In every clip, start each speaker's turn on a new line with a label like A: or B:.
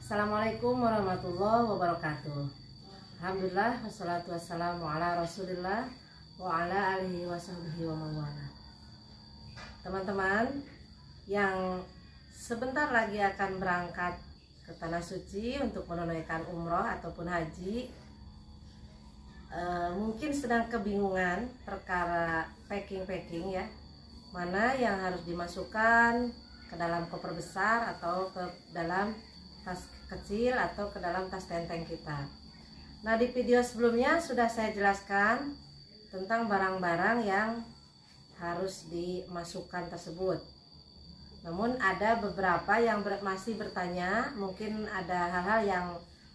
A: Assalamualaikum warahmatullahi wabarakatuh. Alhamdulillah wassalatu wassalamu ala rasulillah wa ala alihi wa sahbihi wa mawala. Teman-teman yang sebentar lagi akan berangkat ke Tanah Suci untuk menunaikan umroh ataupun haji, mungkin sedang kebingungan perkara packing ya, mana yang harus dimasukkan ke dalam koper besar atau ke dalam tas kecil atau ke dalam tas tenteng kita. Nah, di video sebelumnya sudah saya jelaskan tentang barang-barang yang harus dimasukkan tersebut. Namun ada beberapa yang masih bertanya, mungkin ada hal-hal yang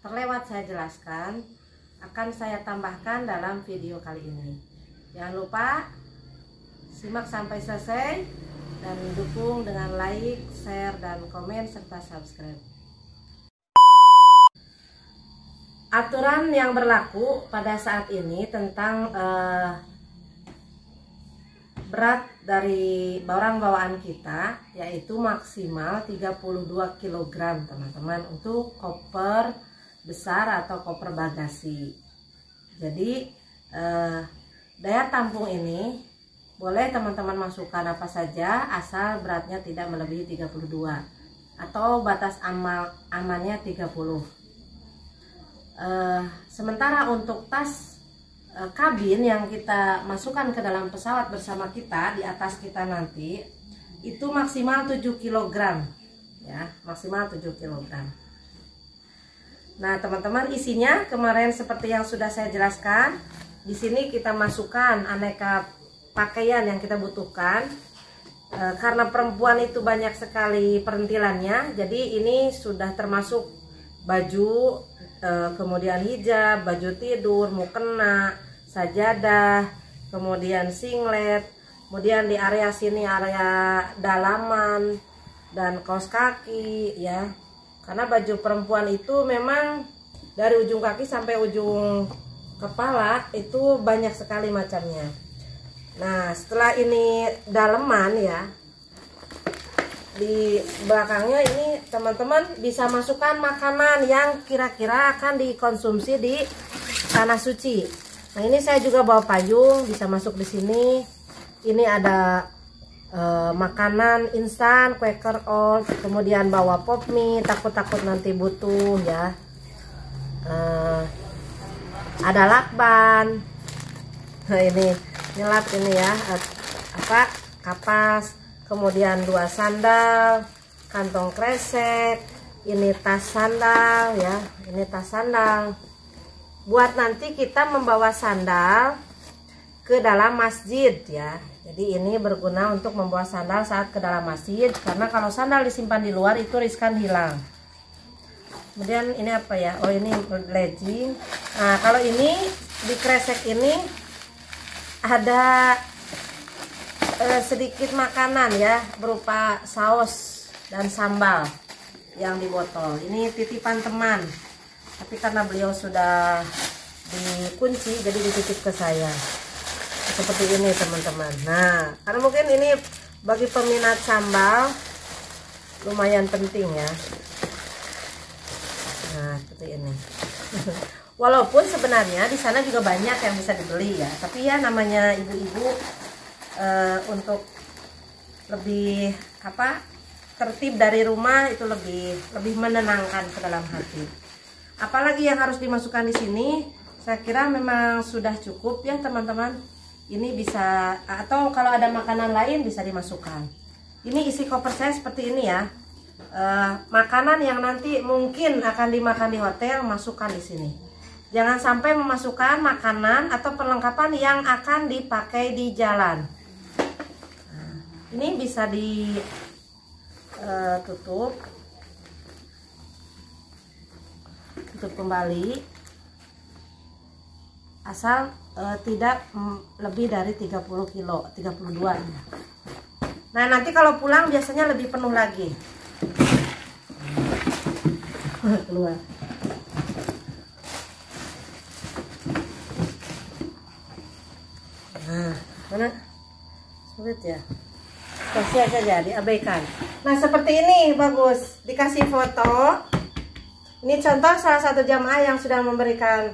A: terlewat saya jelaskan, akan saya tambahkan dalam video kali ini. Jangan lupa simak sampai selesai dan dukung dengan like, share, dan komen serta subscribe. Aturan yang berlaku pada saat ini tentang berat dari barang bawaan kita, yaitu maksimal 32 kg teman-teman untuk koper besar atau koper bagasi. Jadi daya tampung ini boleh teman-teman masukkan apa saja asal beratnya tidak melebihi 32 atau batas amannya 30. Sementara untuk tas kabin yang kita masukkan ke dalam pesawat bersama kita, di atas kita nanti, itu maksimal 7 kg ya, maksimal 7 kg. Nah teman-teman, isinya kemarin seperti yang sudah saya jelaskan. Di sini kita masukkan aneka pakaian yang kita butuhkan. Karena perempuan itu banyak sekali perintilannya, jadi ini sudah termasuk baju, kemudian hijab, baju tidur, mukena, sajadah, kemudian singlet, kemudian di area sini area dalaman dan kaos kaki ya. Karena baju perempuan itu memang dari ujung kaki sampai ujung kepala itu banyak sekali macamnya. Nah, setelah ini daleman ya, di belakangnya ini teman-teman bisa masukkan makanan yang kira-kira akan dikonsumsi di Tanah Suci. Nah, ini saya juga bawa payung, bisa masuk di sini. Ini ada makanan instan, Quaker Oats, kemudian bawa pop mie, takut-takut nanti butuh ya. Ada lakban. Nah, ini lap ini ya, kapas. Kemudian 2 sandal, kantong kresek, ini tas sandal ya, ini tas sandal. Buat nanti kita membawa sandal ke dalam masjid ya. Jadi ini berguna untuk membawa sandal saat ke dalam masjid, karena kalau sandal disimpan di luar itu riskan hilang. Kemudian ini apa ya? Oh, ini legging. Nah, kalau ini di kresek ini ada sedikit makanan ya, berupa saus dan sambal yang di botol. Ini titipan teman, tapi karena beliau sudah dikunci jadi dititip ke saya seperti ini teman-teman. Nah, karena mungkin ini bagi peminat sambal lumayan penting ya. Nah, seperti ini. Walaupun sebenarnya di sana juga banyak yang bisa dibeli ya, tapi ya namanya ibu-ibu, untuk lebih tertib dari rumah itu lebih menenangkan ke dalam hati. Apalagi yang harus dimasukkan di sini, saya kira memang sudah cukup ya teman-teman. Ini bisa, atau kalau ada makanan lain bisa dimasukkan. Ini isi koper saya seperti ini ya. Makanan yang nanti mungkin akan dimakan di hotel, masukkan di sini. Jangan sampai memasukkan makanan atau perlengkapan yang akan dipakai di jalan. Ini bisa ditutup kembali, asal tidak lebih dari 30 kilo, 32 ya. Nah, nanti kalau pulang biasanya lebih penuh lagi. Keluar. Nah, mana? Sulit ya. Kasih aja, diabaikan. Nah, seperti ini bagus. Dikasih foto Ini contoh salah satu jamaah yang sudah memberikan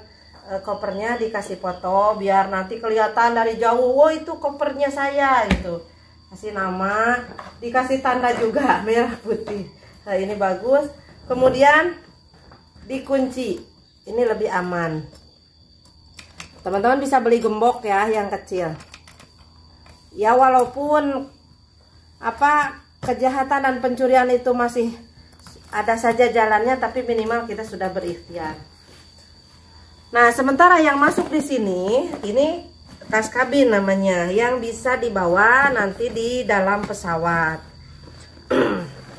A: kopernya, dikasih foto biar nanti kelihatan dari jauh, wow itu kopernya saya gitu. Kasih nama, dikasih tanda juga merah putih. Nah, ini bagus. Kemudian dikunci. Ini lebih aman. Teman-teman bisa beli gembok ya yang kecil. Ya walaupun kejahatan dan pencurian itu masih ada saja jalannya, tapi minimal kita sudah berikhtiar. Nah, sementara yang masuk di sini, ini tas kabin namanya, yang bisa dibawa nanti di dalam pesawat.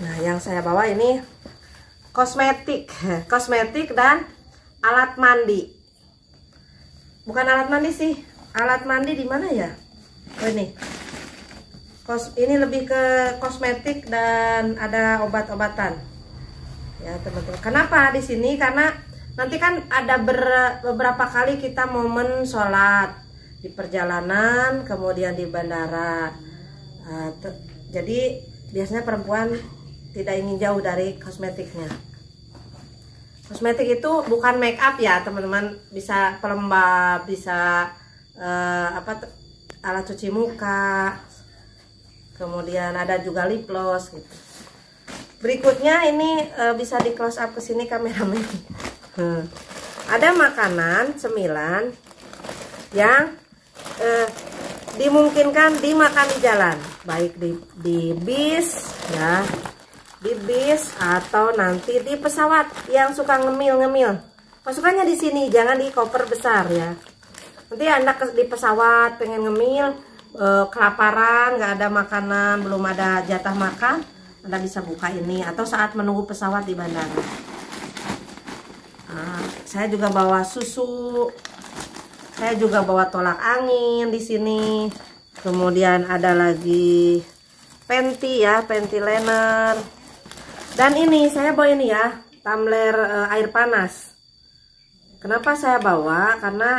A: Nah, yang saya bawa ini kosmetik dan alat mandi. Bukan alat mandi sih, alat mandi di mana ya? Oh ini. Ini lebih ke kosmetik dan ada obat-obatan. Ya, teman-teman. Kenapa di sini? Karena nanti kan ada beberapa kali kita momen sholat di perjalanan, kemudian di bandara. Jadi biasanya perempuan tidak ingin jauh dari kosmetiknya. Kosmetik itu bukan make up ya teman-teman, bisa pelembab, bisa alat cuci muka, kemudian ada juga lip gloss gitu. Berikutnya ini bisa di close up ke sini kameramen. Ada makanan cemilan yang dimungkinkan dimakan di jalan, baik di bis ya, di bis atau nanti di pesawat yang suka ngemil-ngemil. Masukkannya di sini, jangan di koper besar ya. Nanti Anda di pesawat pengen ngemil, kelaparan, nggak ada makanan, belum ada jatah makan, Anda bisa buka ini atau saat menunggu pesawat di bandara. Saya juga bawa susu, saya juga bawa tolak angin di sini. Kemudian ada lagi panty ya, panty liner. Dan ini saya bawa ini ya, tumbler air panas. Kenapa saya bawa? Karena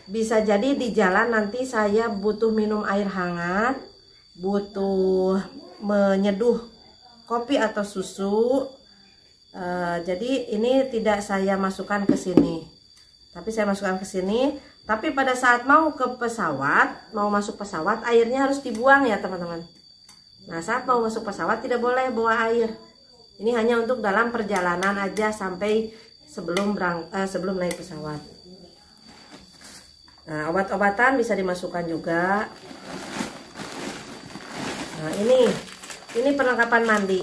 A: bisa jadi di jalan nanti saya butuh minum air hangat, butuh menyeduh kopi atau susu. Jadi ini tidak saya masukkan ke sini, tapi saya masukkan ke sini. Tapi pada saat mau ke pesawat, mau masuk pesawat, airnya harus dibuang ya teman-teman. Nah, saat mau masuk pesawat tidak boleh bawa air. Ini hanya untuk dalam perjalanan aja sampai sebelum naik pesawat. Nah, obat-obatan bisa dimasukkan juga. Nah, ini perlengkapan mandi.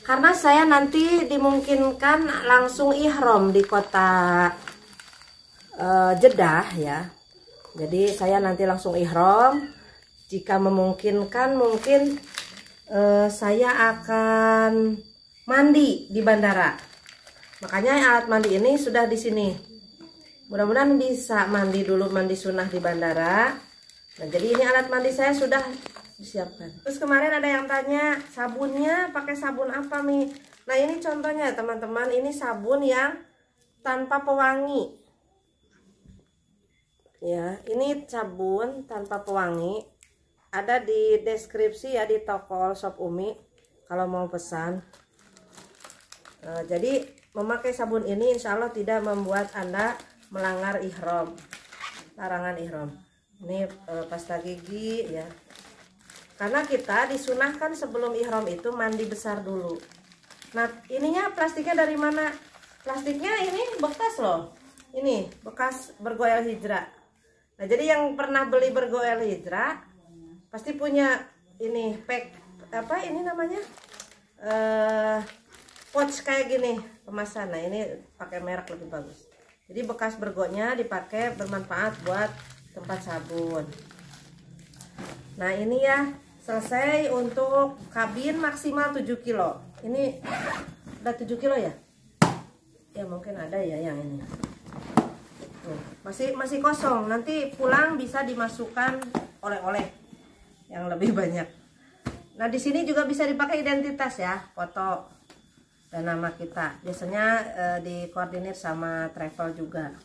A: Karena saya nanti dimungkinkan langsung ihram di kota Jeddah ya. Jadi saya nanti langsung ihram. Jika memungkinkan mungkin saya akan mandi di bandara. Makanya alat mandi ini sudah di sini. Mudah-mudahan bisa mandi dulu, mandi sunnah di bandara. Nah, jadi ini alat mandi saya sudah disiapkan. Terus kemarin ada yang tanya sabunnya pakai sabun apa Mi? Nah, ini contohnya teman-teman, ini sabun yang tanpa pewangi. Ya, ini sabun tanpa pewangi. Ada di deskripsi ya di toko shop Umi kalau mau pesan. Jadi memakai sabun ini insya Allah tidak membuat Anda melanggar ihram, larangan ihram. Ini pasta gigi ya. Karena kita disunahkan sebelum ihram itu mandi besar dulu. Nah, ininya plastiknya dari mana? Plastiknya ini bekas loh. Ini bekas bergoel hijrah. Nah, jadi yang pernah beli bergoel hijrah pasti punya ini pack apa ini namanya? Pouch kayak gini kemasan. Nah, ini pakai merek lebih bagus. Jadi bekas bergonya dipakai, bermanfaat buat tempat sabun. Nah, ini ya selesai untuk kabin maksimal 7 kilo. Ini udah 7 kilo ya? Ya mungkin ada ya yang ini. Tuh, masih kosong. Nanti pulang bisa dimasukkan oleh-oleh yang lebih banyak. Nah, di sini juga bisa dipakai identitas ya, foto dan nama kita. Biasanya dikoordinir sama travel juga.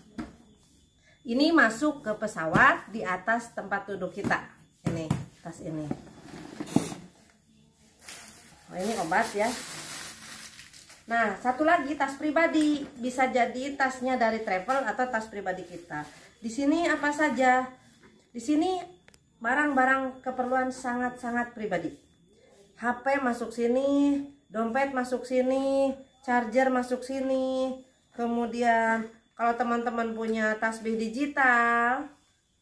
A: Ini masuk ke pesawat di atas tempat duduk kita. Ini tas ini. Oh, ini obat ya. Nah, satu lagi tas pribadi, bisa jadi tasnya dari travel atau tas pribadi kita. Di sini apa saja? Di sini barang-barang keperluan sangat-sangat pribadi. HP masuk sini, dompet masuk sini, charger masuk sini. Kemudian kalau teman-teman punya tasbih digital,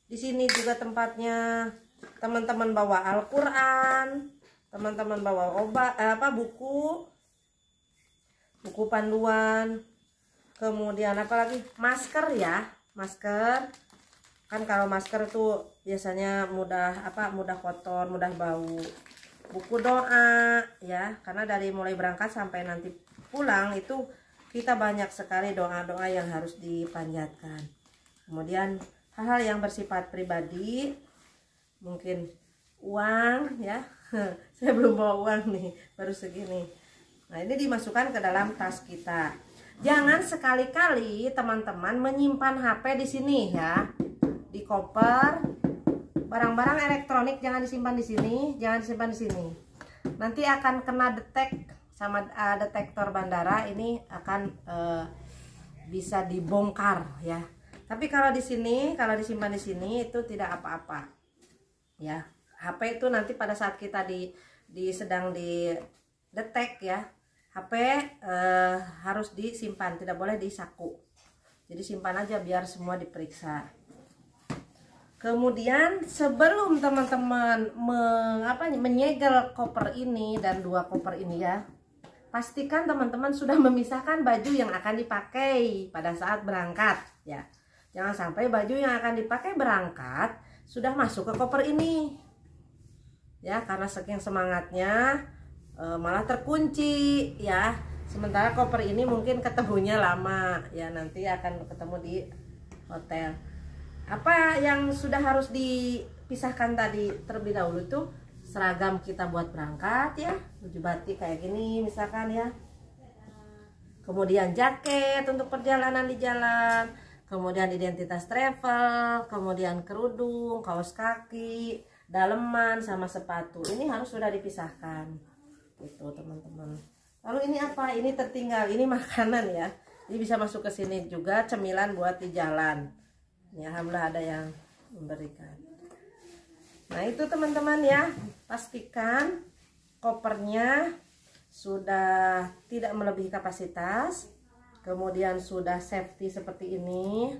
A: di sini juga tempatnya. Teman-teman bawa Al-Qur'an, teman-teman bawa buku panduan. Kemudian apalagi masker ya, masker. Kan kalau masker tuh biasanya mudah kotor, mudah bau. Buku doa ya, karena dari mulai berangkat sampai nanti pulang itu kita banyak sekali doa-doa yang harus dipanjatkan. Kemudian hal-hal yang bersifat pribadi, mungkin uang ya. Saya belum bawa uang nih, baru segini. Nah, ini dimasukkan ke dalam tas kita. Jangan sekali-kali teman-teman menyimpan HP di sini ya. Di koper. Barang-barang elektronik jangan disimpan di sini, jangan disimpan di sini. Nanti akan kena sama detektor bandara, ini akan bisa dibongkar ya. Tapi kalau di sini, kalau disimpan di sini itu tidak apa-apa. Ya, HP itu nanti pada saat kita sedang didetek ya, HP harus disimpan, tidak boleh di saku. Jadi simpan aja biar semua diperiksa. Kemudian sebelum teman-teman menyegel koper ini dan 2 koper ini ya, pastikan teman-teman sudah memisahkan baju yang akan dipakai pada saat berangkat ya. Jangan sampai baju yang akan dipakai berangkat sudah masuk ke koper ini ya, karena saking semangatnya malah terkunci ya. Sementara koper ini mungkin ketemunya lama ya, nanti akan ketemu di hotel. Apa yang sudah harus dipisahkan tadi terlebih dahulu tuh seragam kita buat berangkat ya, baju batik kayak gini misalkan ya. Kemudian jaket untuk perjalanan di jalan, kemudian identitas travel, kemudian kerudung, kaos kaki, daleman sama sepatu. Ini harus sudah dipisahkan. Gitu teman-teman. Lalu ini apa? Ini tertinggal, ini makanan ya. Ini bisa masuk ke sini juga, cemilan buat di jalan. Ya, alhamdulillah ada yang memberikan. Nah, itu teman-teman ya, pastikan kopernya sudah tidak melebihi kapasitas, kemudian sudah safety seperti ini,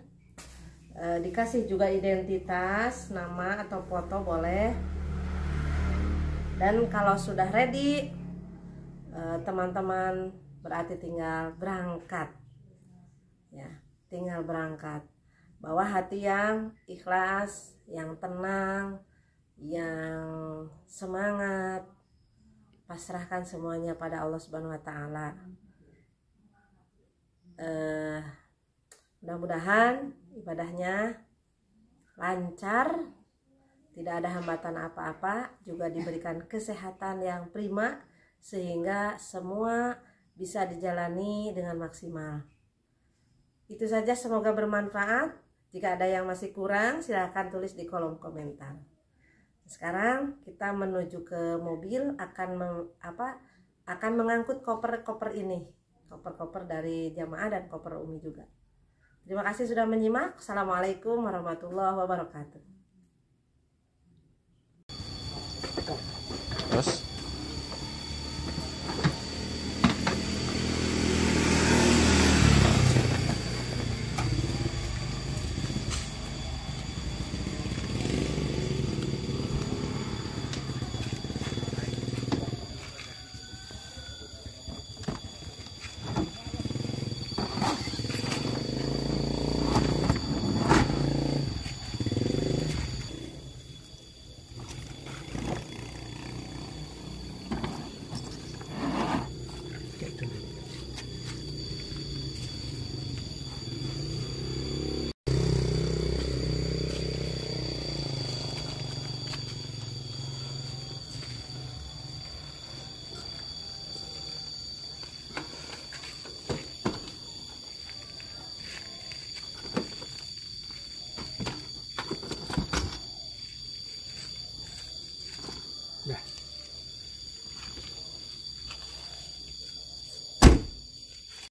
A: dikasih juga identitas, nama atau foto boleh. Dan kalau sudah ready, teman-teman berarti tinggal berangkat ya, tinggal berangkat. Bawa hati yang ikhlas, yang tenang, yang semangat. Pasrahkan semuanya pada Allah Subhanahu wa taala. Mudah-mudahan ibadahnya lancar, tidak ada hambatan apa-apa, juga diberikan kesehatan yang prima sehingga semua bisa dijalani dengan maksimal. Itu saja, semoga bermanfaat. Jika ada yang masih kurang, silahkan tulis di kolom komentar. Sekarang kita menuju ke mobil, akan mengangkut koper-koper ini, koper-koper dari jamaah dan koper Umi juga. Terima kasih sudah menyimak. Assalamualaikum warahmatullahi wabarakatuh.